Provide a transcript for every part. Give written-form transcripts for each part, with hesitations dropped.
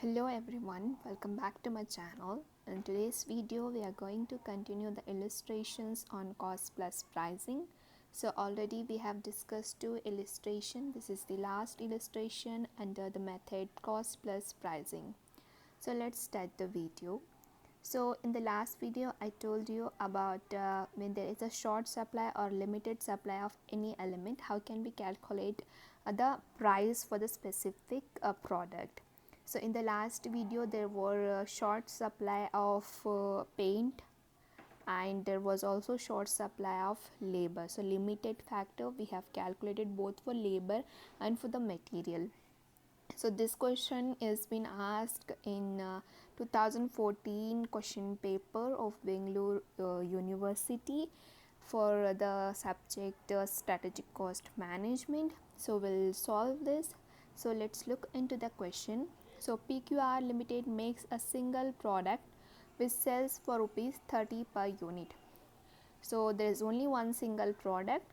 Hello everyone, welcome back to my channel. In today's video we are going to continue the illustrations on cost plus pricing. So already we have discussed two illustrations. This is the last illustration under the method cost plus pricing. So let's start the video. So in the last video I told you about when there is a short supply or limited supply of any element, how can we calculate the price for the specific product. So in the last video there were a short supply of paint and there was also short supply of labor. So limited factor we have calculated both for labor and for the material. So this question is been asked in 2014 question paper of Bangalore University for the subject strategic cost management. So we'll solve this. So let's look into the question. So PQR Limited makes a single product which sells for rupees 30 per unit. So there is only one single product,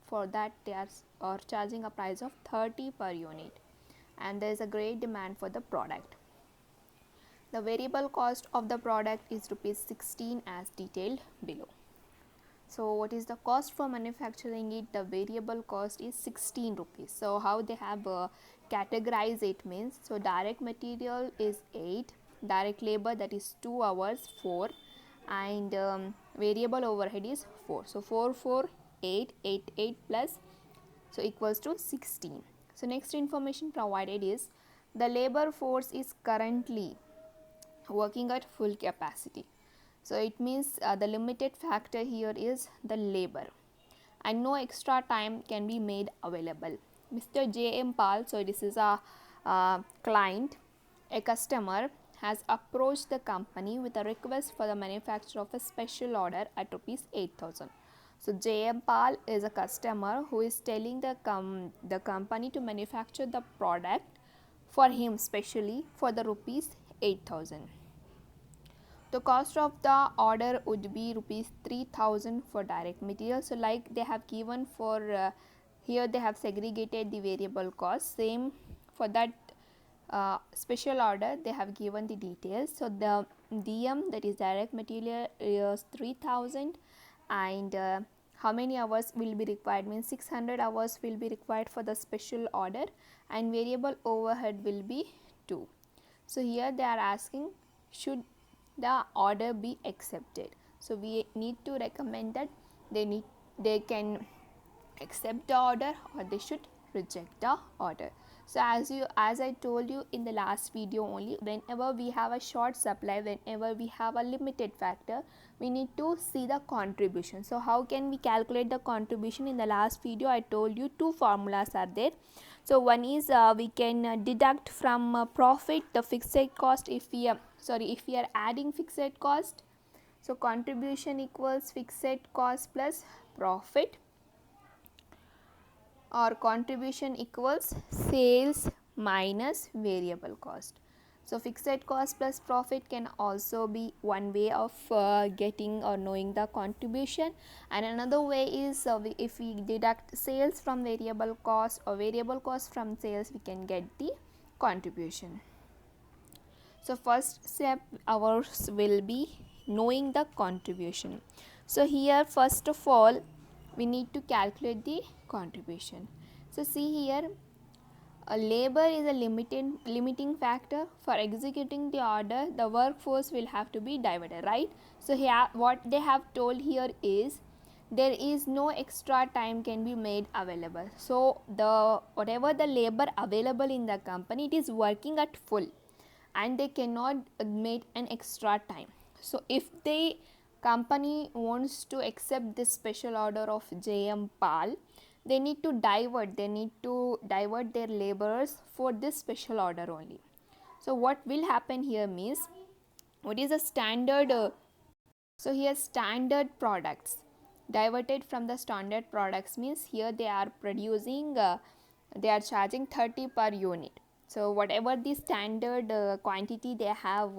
for that they are charging a price of 30 per unit, and there is a great demand for the product. The variable cost of the product is rupees 16 as detailed below. So what is the cost for manufacturing it? The variable cost is 16 rupees. So how they have categorized it means, so direct material is 8, direct labor, that is 2 hours, 4, and variable overhead is 4. So 4 4 8 8 8 plus, so equals to 16. So next information provided is the labor force is currently working at full capacity. So it means the limited factor here is the labor, and no extra time can be made available. Mr. J.M. Pal, so this is a client, a customer has approached the company with a request for the manufacture of a special order at rupees 8,000. So J.M. Pal is a customer who is telling the company to manufacture the product for him specially for the rupees 8,000. The cost of the order would be rupees 3,000 for direct material. So like they have given for here they have segregated the variable cost, same for that special order they have given the details. So the DM, that is direct material, is 3,000, and how many hours will be required means 600 hours will be required for the special order, and variable overhead will be 2. So here they are asking, should the order be accepted? So we need to recommend that they can accept the order or they should reject the order. So as I told you in the last video only, whenever we have a short supply, whenever we have a limited factor, we need to see the contribution. So how can we calculate the contribution? In the last video I told you two formulas are there. So one is we can deduct from profit the fixed cost if we are adding fixed cost. So contribution equals fixed cost plus profit, or contribution equals sales minus variable cost. So fixed cost plus profit can also be one way of getting or knowing the contribution, and another way is if we deduct sales from variable cost or variable cost from sales, we can get the contribution. So first step ours will be knowing the contribution. So here first of all we need to calculate the contribution. So see here, a labor is a limiting factor. For executing the order, the workforce will have to be divided, right? So here what they have told here is there is no extra time can be made available. So the whatever the labor available in the company, it is working at full and they cannot make an extra time. So if the company wants to accept this special order of JM Pal, they need to divert their laborers for this special order only. So what will happen here means, what is a standard so here standard products diverted from the standard products means here they are producing they are charging 30 per unit. So whatever the standard quantity they have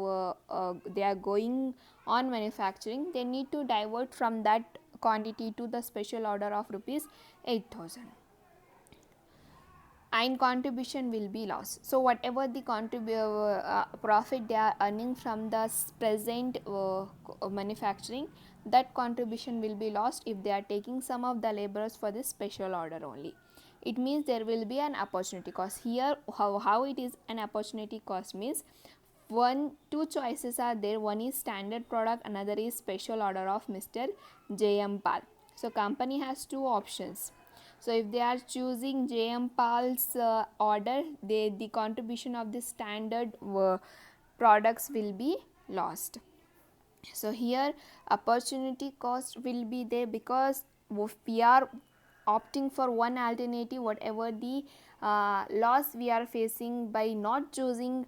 they are going on manufacturing, they need to divert from that quantity to the special order of rupees 8,000. and contribution will be lost. So whatever the profit they are earning from the present manufacturing, that contribution will be lost if they are taking some of the laborers for this special order only. It means there will be an opportunity cost. Here how it is an opportunity cost means, two choices are there. One is standard product, another is special order of Mr. J.M. Pal. So company has two options. So if they are choosing J.M. Pal's order, the contribution of the standard products will be lost. So here opportunity cost will be there, because we are opting for one alternative, whatever the loss we are facing by not choosing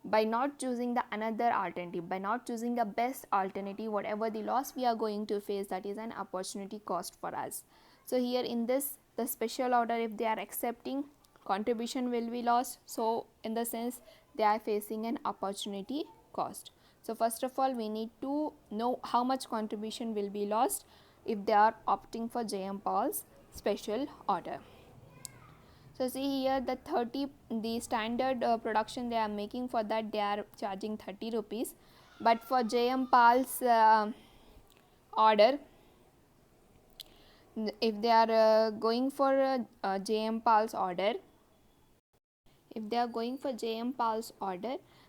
the another alternative, by not choosing the best alternative, whatever the loss we are going to face, that is an opportunity cost for us. So here in this, the special order, if they are accepting, contribution will be lost. So in the sense they are facing an opportunity cost. So first of all we need to know how much contribution will be lost if they are opting for J.M. Paul's special order. So see here the standard production they are making, for that they are charging 30 rupees, but for J.M. Pal's order, if they are going for J.M. Pal's order,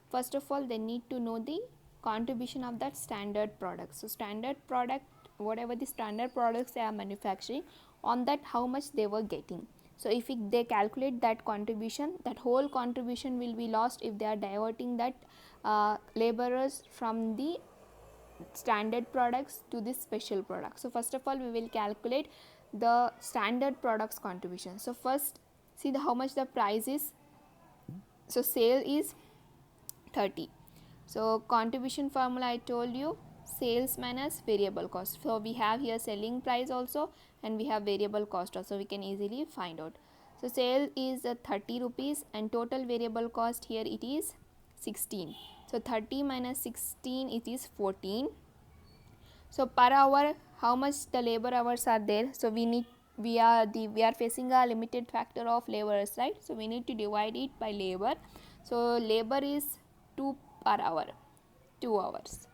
first of all they need to know the contribution of that standard product. So standard product, whatever the standard products they are manufacturing, on that how much they were getting. So if they calculate that contribution, that whole contribution will be lost if they are diverting that laborers from the standard products to this special product. So first of all we will calculate the standard products contribution. So first see how much the price is. So sale is 30. So contribution formula I told you, sales minus variable cost. So we have here selling price also, and we have variable cost also, we can easily find out. So sale is 30 rupees and total variable cost here it is 16. So 30 minus 16 it is 14. So per hour how much the labor hours are there. So we are facing a limited factor of laborers, right? So we need to divide it by labor. So labor is 2 per hour, 2 hours.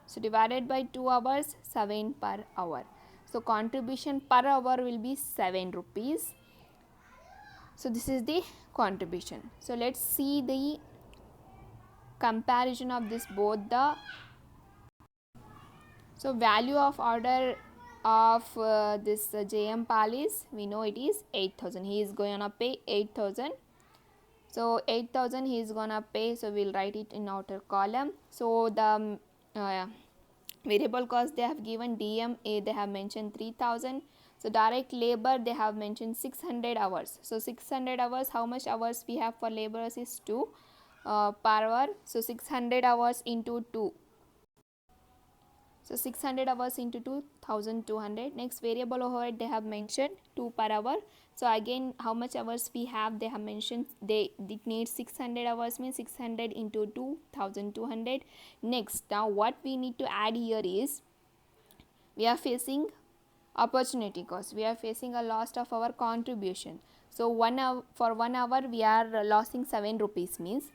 So divided by 2 hours, 7 per hour. So contribution per hour will be 7 rupees. So this is the contribution. So let's see the comparison of this both the. So value of order of this J.M. Pal is, we know it is 8,000. He is going to pay 8,000. So 8,000 he is gonna pay. So we'll write it in outer column. So the variable cost they have given DMA, they have mentioned 3,000. So direct labor they have mentioned 600 hours. So 600 hours, how much hours we have for laborers is 2 per hour. So 600 hours into 2. So 600 hours into 2,200. Next variable overhead they have mentioned 2 per hour. So again how much hours we have, they have mentioned it needs 600 hours, means 600 into 2,200. Next, now what we need to add here is, we are facing opportunity cost, we are facing a loss of our contribution. So 1 hour, for 1 hour we are losing 7 rupees, means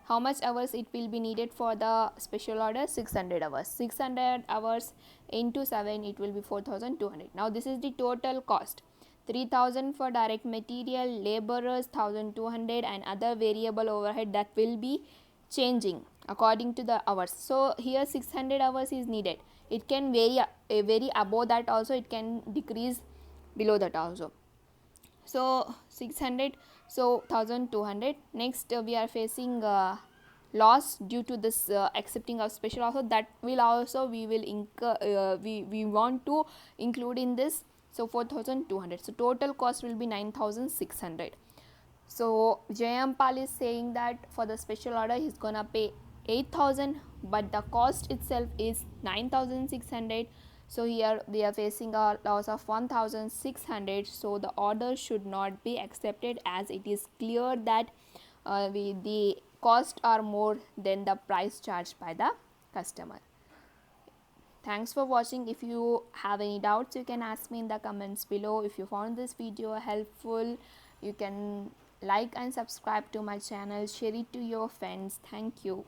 how much hours it will be needed for the special order, 600 hours. 600 hours into 7, it will be 4,200. Now this is the total cost. 3,000 for direct material, laborers 1,200, and other variable overhead that will be changing according to the hours. So here 600 hours is needed. It can vary above that also, it can decrease below that also. So 600, so 1,200. Next we are facing loss due to this accepting of special offer, that will also we will incur, we want to include in this. So 4,200. So total cost will be 9,600. So J.M. Pal is saying that for the special order he's gonna pay 8,000, but the cost itself is 9,600. So here we are facing a loss of 1,600. So the order should not be accepted, as it is clear that the cost are more than the price charged by the customer. Thanks for watching. If you have any doubts, you can ask me in the comments below. If you found this video helpful, you can like and subscribe to my channel, share it to your friends. Thank you.